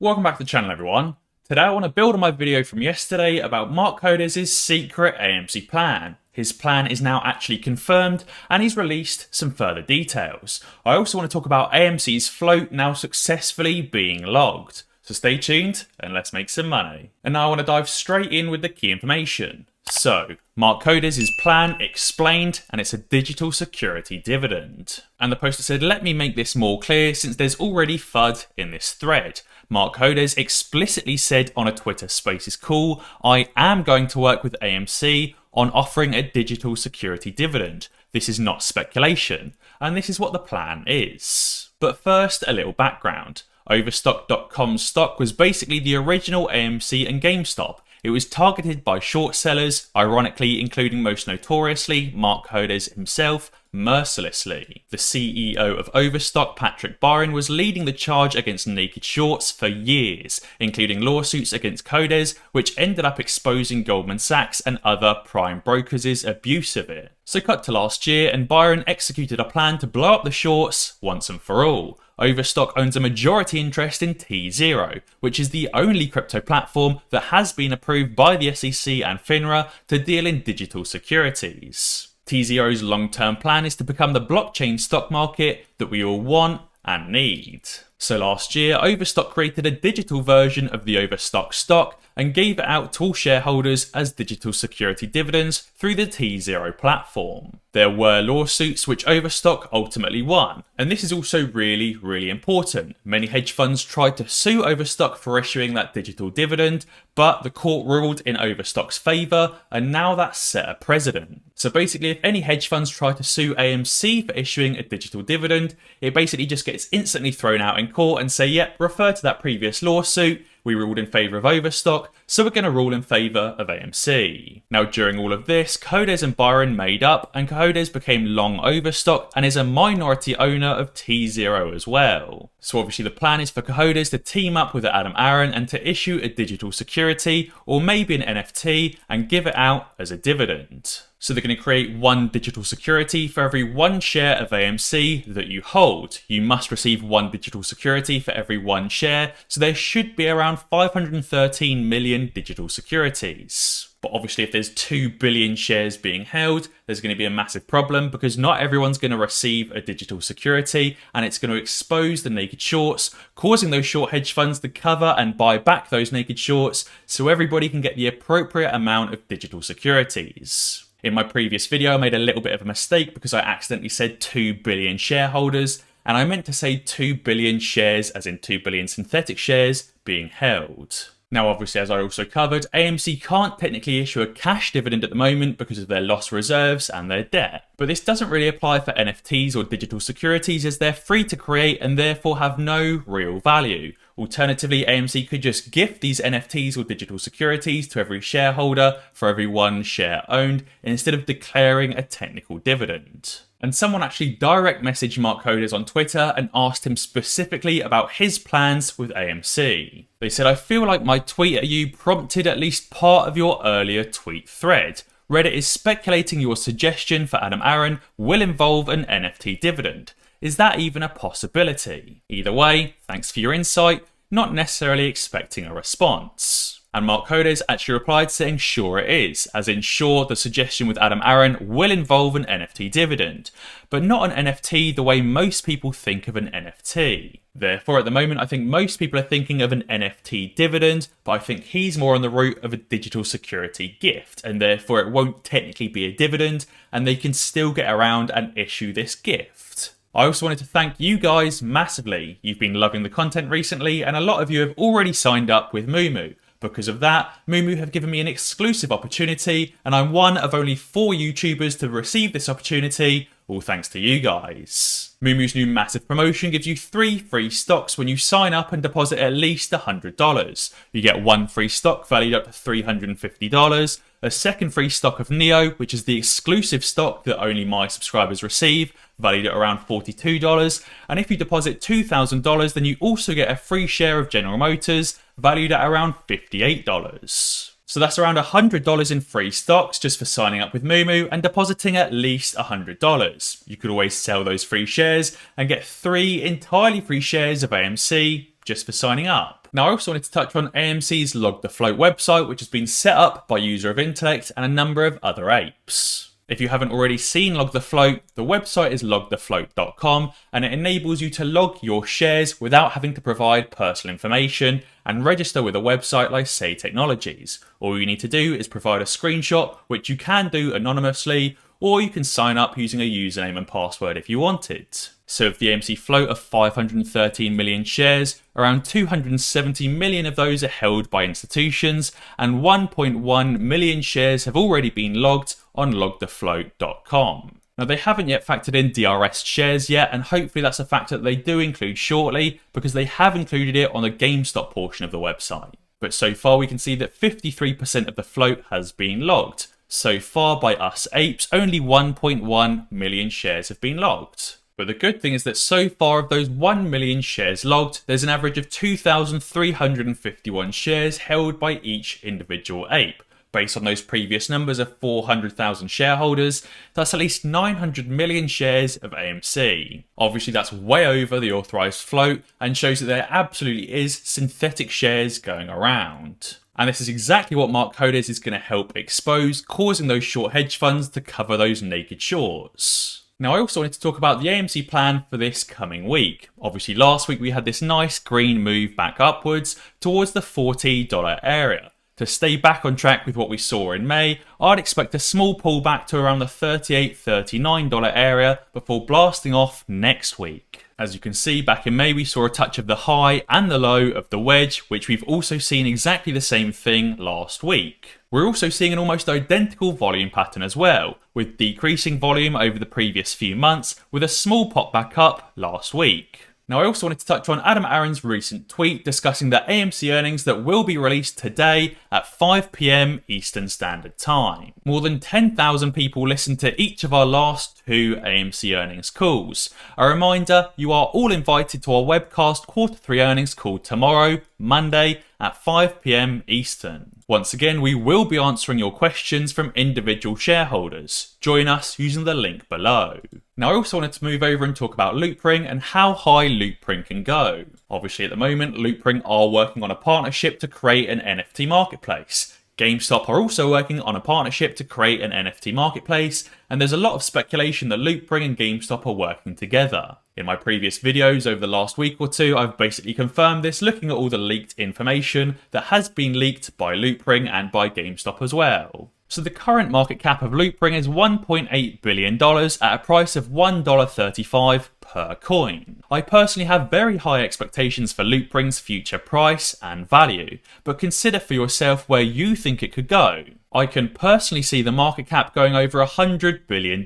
Welcome back to the channel, everyone. Today I want to build on my video from yesterday about Marc Cohodes' secret AMC plan. His plan is now actually confirmed and he's released some further details. I also want to talk about AMC's float now successfully being logged. So stay tuned and let's make some money. And now I want to dive straight in with the key information. So, Marc Cohodes' plan explained, and it's a digital security dividend. And the poster said, let me make this more clear since there's already FUD in this thread. Marc Cohodes explicitly said on a Twitter Spaces call, I am going to work with AMC on offering a digital security dividend. This is not speculation, and this is what the plan is. But first, a little background. Overstock.com's stock was basically the original AMC and GameStop. It was targeted by short sellers, ironically including most notoriously Marc Cohodes himself, mercilessly. The CEO of Overstock, Patrick Byron, was leading the charge against naked shorts for years, including lawsuits against Cohodes, which ended up exposing Goldman Sachs and other prime brokers' abuse of it. So cut to last year, and Byron executed a plan to blow up the shorts once and for all. Overstock owns a majority interest in T0, which is the only crypto platform that has been approved by the SEC and FINRA to deal in digital securities. T0's long-term plan is to become the blockchain stock market that we all want and need. So last year, Overstock created a digital version of the Overstock stock and gave it out to all shareholders as digital security dividends through the T0 platform. There were lawsuits which Overstock ultimately won, and this is also really important. Many hedge funds tried to sue Overstock for issuing that digital dividend, but the court ruled in Overstock's favour, and now that's set a precedent. So basically, if any hedge funds try to sue AMC for issuing a digital dividend, it basically just gets instantly thrown out in court and say, yep, refer to that previous lawsuit. We ruled in favour of Overstock, so we're going to rule in favour of AMC. Now, during all of this, Cohodes and Byron made up, and Cohodes became long Overstock and is a minority owner of T0 as well. So obviously the plan is for Cohodes to team up with Adam Aaron and to issue a digital security, or maybe an NFT, and give it out as a dividend. So they're going to create one digital security for every one share of AMC that you hold. You must receive one digital security for every one share, so there should be around 513 million digital securities. But obviously if there's 2 billion shares being held, there's going to be a massive problem because not everyone's going to receive a digital security, and it's going to expose the naked shorts, causing those short hedge funds to cover and buy back those naked shorts so everybody can get the appropriate amount of digital securities. In my previous video, I made a little bit of a mistake because I accidentally said 2 billion shareholders, and I meant to say 2 billion shares as in 2 billion synthetic shares being held. Now obviously, as I also covered, AMC can't technically issue a cash dividend at the moment because of their lost reserves and their debt. But this doesn't really apply for NFTs or digital securities as they're free to create and therefore have no real value. Alternatively, AMC could just gift these NFTs or digital securities to every shareholder for every one share owned instead of declaring a technical dividend. And someone actually direct messaged Marc Cohodes on Twitter and asked him specifically about his plans with AMC. They said, I feel like my tweet at you prompted at least part of your earlier tweet thread. Reddit is speculating your suggestion for Adam Aaron will involve an NFT dividend. Is that even a possibility? Either way, thanks for your insight, not necessarily expecting a response. And Marc Cohodes actually replied saying sure it is, as in sure the suggestion with Adam Aaron will involve an NFT dividend, but not an NFT the way most people think of an NFT. Therefore, at the moment, I think most people are thinking of an NFT dividend, but I think he's more on the route of a digital security gift, and therefore it won't technically be a dividend, and they can still get around and issue this gift. I also wanted to thank you guys massively. You've been loving the content recently, and a lot of you have already signed up with Moomoo. Because of that, Moomoo have given me an exclusive opportunity, and I'm one of only 4 YouTubers to receive this opportunity, all thanks to you guys. Moomoo's new massive promotion gives you 3 free stocks when you sign up and deposit at least $100. You get 1 free stock valued up to $350, a second free stock of Neo, which is the exclusive stock that only my subscribers receive, valued at around $42, and if you deposit $2,000 then you also get a free share of General Motors, valued at around $58. So that's around $100 in free stocks just for signing up with Moomoo and depositing at least $100. You could always sell those free shares and get 3 entirely free shares of AMC just for signing up. Now I also wanted to touch on AMC's Log the Float website, which has been set up by User of Intellect and a number of other apes. If you haven't already seen Log the Float, the website is logthefloat.com and it enables you to log your shares without having to provide personal information and register with a website like Say Technologies. All you need to do is provide a screenshot, which you can do anonymously, or you can sign up using a username and password if you wanted. So with the AMC float of 513 million shares, around 270 million of those are held by institutions, and 1.1 million shares have already been logged on logthefloat.com. Now they haven't yet factored in DRS shares yet, and hopefully that's a factor that they do include shortly, because they have included it on the GameStop portion of the website. But so far we can see that 53% of the float has been logged. So far by us apes, only 1.1 million shares have been logged. But the good thing is that so far of those 1 million shares logged, there's an average of 2,351 shares held by each individual ape. Based on those previous numbers of 400,000 shareholders, that's at least 900 million shares of AMC. Obviously that's way over the authorised float and shows that there absolutely is synthetic shares going around. And this is exactly what Cohodes is going to help expose, causing those short hedge funds to cover those naked shorts. Now I also wanted to talk about the AMC plan for this coming week. Obviously last week we had this nice green move back upwards towards the $40 area. To stay back on track with what we saw in May, I'd expect a small pullback to around the $38, $39 area before blasting off next week. As you can see, back in May we saw a touch of the high and the low of the wedge, which we've also seen exactly the same thing last week. We're also seeing an almost identical volume pattern as well, with decreasing volume over the previous few months, with a small pop back up last week. Now I also wanted to touch on Adam Aron's recent tweet discussing the AMC earnings that will be released today at 5 PM Eastern Standard Time. More than 10,000 people listened to each of our last 2 AMC earnings calls. A reminder, you are all invited to our webcast Q3 earnings call tomorrow, Monday, at 5 PM Eastern. Once again, we will be answering your questions from individual shareholders. Join us using the link below. Now I also wanted to move over and talk about Loopring and how high Loopring can go. Obviously at the moment, Loopring are working on a partnership to create an NFT marketplace. GameStop are also working on a partnership to create an NFT marketplace, and there's a lot of speculation that Loopring and GameStop are working together. In my previous videos over the last week or two, I've basically confirmed this looking at all the leaked information that has been leaked by Loopring and by GameStop as well. So the current market cap of Loopring is $1.8 billion at a price of $1.35 per coin. I personally have very high expectations for Loopring's future price and value, but consider for yourself where you think it could go. I can personally see the market cap going over $100 billion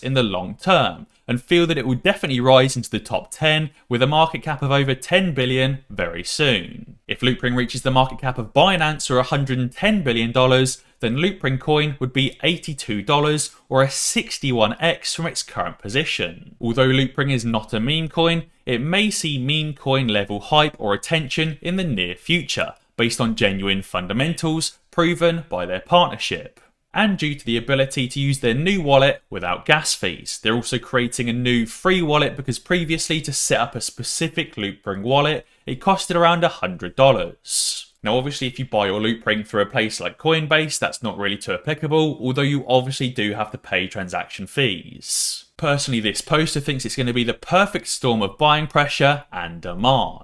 in the long term, and feel that it will definitely rise into the top 10 with a market cap of over 10 billion very soon. If Loopring reaches the market cap of Binance or $110 billion, then Loopring coin would be $82 or a 61x from its current position. Although Loopring is not a meme coin, it may see meme coin level hype or attention in the near future, based on genuine fundamentals proven by their partnership. And due to the ability to use their new wallet without gas fees. They're also creating a new free wallet because previously to set up a specific Loopring wallet, it costed around $100. Now obviously if you buy your Loopring through a place like Coinbase, that's not really too applicable, although you obviously do have to pay transaction fees. Personally, this poster thinks it's going to be the perfect storm of buying pressure and demand.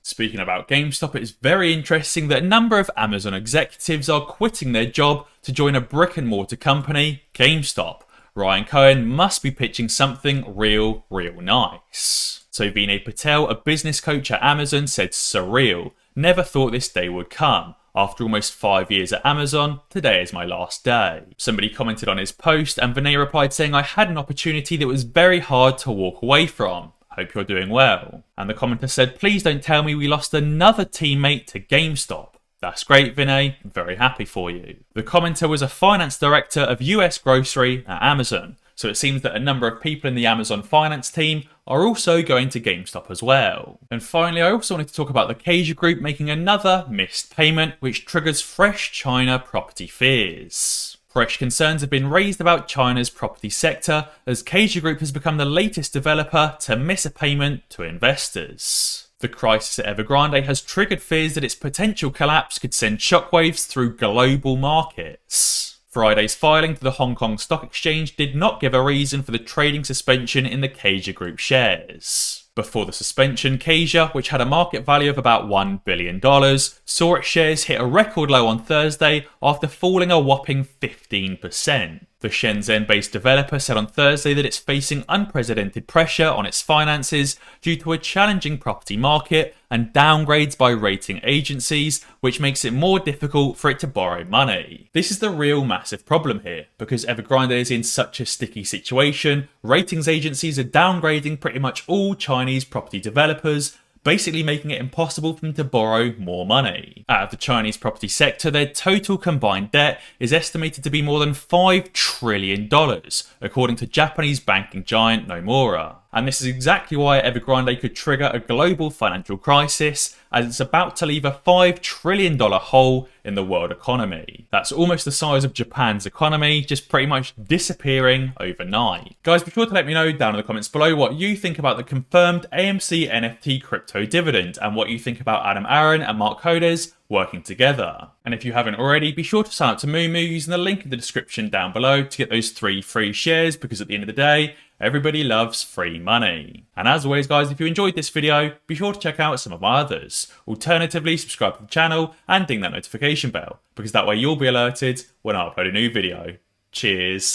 Speaking about GameStop, it's very interesting that a number of Amazon executives are quitting their job to join a brick and mortar company, GameStop. Ryan Cohen must be pitching something real nice. So Vinay Patel, a business coach at Amazon, said surreal. Never thought this day would come. After almost 5 years at Amazon, today is my last day. Somebody commented on his post and Vinay replied saying, I had an opportunity that was very hard to walk away from. Hope you're doing well. And the commenter said, please don't tell me we lost another teammate to GameStop. That's great, Vinay. I'm very happy for you. The commenter was a finance director of US grocery at Amazon. So it seems that a number of people in the Amazon finance team are also going to GameStop as well. And finally, I also wanted to talk about the kohrs Group making another missed payment, which triggers fresh China property fears. Fresh concerns have been raised about China's property sector, as kohrs Group has become the latest developer to miss a payment to investors. The crisis at Evergrande has triggered fears that its potential collapse could send shockwaves through global markets. Friday's filing to the Hong Kong Stock Exchange did not give a reason for the trading suspension in the kohrs Group shares. Before the suspension, kohrs, which had a market value of about $1 billion, saw its shares hit a record low on Thursday after falling a whopping 15%. The Shenzhen-based developer said on Thursday that it's facing unprecedented pressure on its finances due to a challenging property market and downgrades by rating agencies, which makes it more difficult for it to borrow money. This is the real massive problem here, because Evergrande is in such a sticky situation. Ratings agencies are downgrading pretty much all Chinese property developers, basically making it impossible for them to borrow more money. Out of the Chinese property sector, their total combined debt is estimated to be more than $5 trillion, according to Japanese banking giant Nomura. And this is exactly why Evergrande could trigger a global financial crisis, as it's about to leave a $5 trillion hole in the world economy. That's almost the size of Japan's economy, just pretty much disappearing overnight. Guys, be sure to let me know down in the comments below what you think about the confirmed AMC NFT crypto dividend and what you think about Adam Aaron and Marc working together. And if you haven't already, be sure to sign up to Moomoo using the link in the description down below to get those 3 free shares, because at the end of the day, everybody loves free money. And as always guys, if you enjoyed this video, be sure to check out some of my others. Alternatively, subscribe to the channel and ding that notification bell, because that way you'll be alerted when I upload a new video. Cheers.